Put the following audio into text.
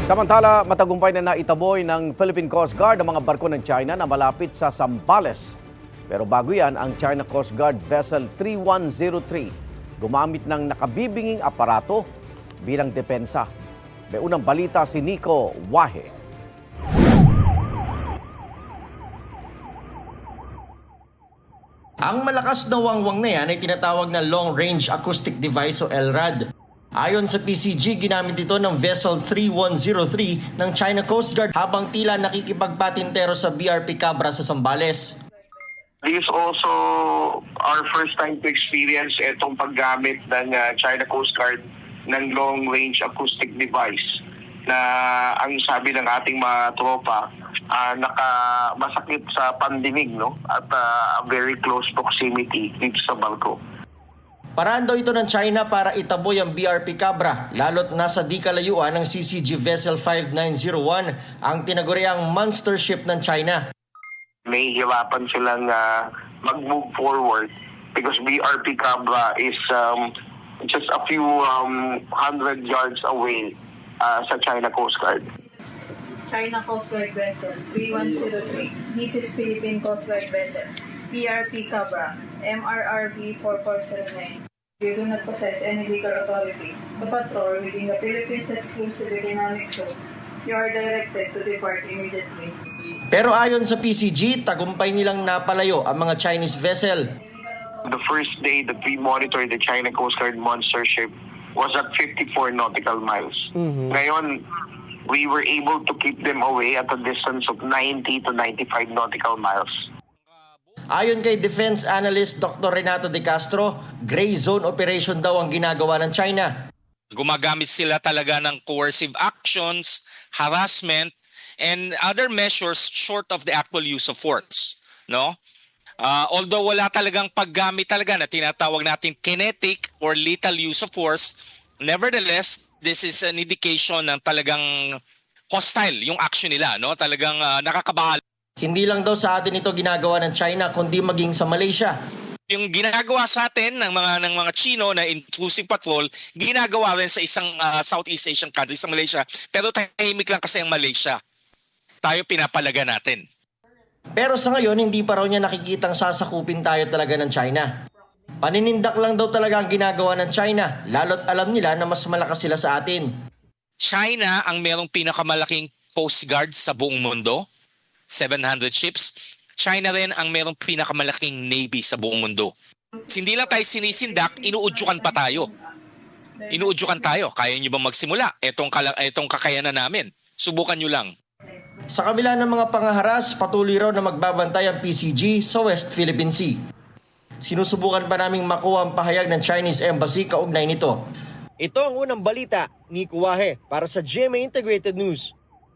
Samantala, matagumpay na naitaboy ng Philippine Coast Guard ang mga barko ng China na malapit sa Zambales. Pero bago yan, ang China Coast Guard Vessel 3103 gumamit ng nakabibinging aparato bilang depensa. May unang balita si Nico Wahe. Ang malakas na wangwang na yan ay tinatawag na Long Range Acoustic Device o LRAD. Ayon sa PCG, ginamit ito ng Vessel 3103 ng China Coast Guard habang tila nakikipagpatintero sa BRP Cabra sa Zambales. This is also our first time to experience itong paggamit ng China Coast Guard ng long-range acoustic device na ang sabi ng ating mga tropa, masakit sa pandinig, no? At a very close proximity dito sa barko. Paraan daw ito ng China para itaboy ang BRP Cabra, lalo't nasa di kalayuan ng CCG Vessel 5901, ang tinaguriang monster ship ng China. May hirapan silang mag-move forward because BRP Cabra is just a few hundred yards away sa China Coast Guard. China Coast Guard Vessel 3103. This is Philippine Coast Guard Vessel BRP Cabra MRRB 4409. You do not possess any legal authority to patrol within the Philippines exclusive economic zone. You are directed to depart immediately. Pero ayon sa PCG, tagumpay nilang napalayo ang mga Chinese vessel. The first day that we monitored the China Coast Guard monster ship was at 54 nautical miles. Ngayon, we were able to keep them away at a distance of 90 to 95 nautical miles. Ayon kay Defense Analyst Dr. Renato De Castro, gray zone operation daw ang ginagawa ng China. Gumagamit sila talaga ng coercive actions, harassment, and other measures short of the actual use of force. No? Although wala talagang paggamit talaga na tinatawag natin kinetic or lethal use of force, nevertheless, this is an indication ng talagang hostile yung action nila. No? Talagang nakakabahala. Hindi lang daw sa atin ito ginagawa ng China kundi maging sa Malaysia. Yung ginagawa sa atin ng mga Chino na intrusive patrol, ginagawa rin sa isang Southeast Asian country sa Malaysia. Pero tahimik lang kasi ang Malaysia. Tayo pinapalaga natin. Pero sa ngayon, hindi pa raw niya nakikitang sasakupin tayo talaga ng China. Paninindak lang daw talaga ang ginagawa ng China, lalo't alam nila na mas malakas sila sa atin. China ang merong pinakamalaking Coast Guard sa buong mundo. 700 ships. China rin ang merong pinakamalaking Navy sa buong mundo. Hindi lang tayo sinisindak, inuudyukan pa tayo. Inuudyukan tayo. Kaya nyo ba magsimula? Etong kakayanan namin. Subukan nyo lang. Sa kabila ng mga pangaharas, patuloy raw na magbabantay ang PCG sa West Philippine Sea. Sinusubukan pa naming makuha ang pahayag ng Chinese Embassy kaugnay nito. Ito ang unang balita, Nico Wahe, para sa GMA Integrated News.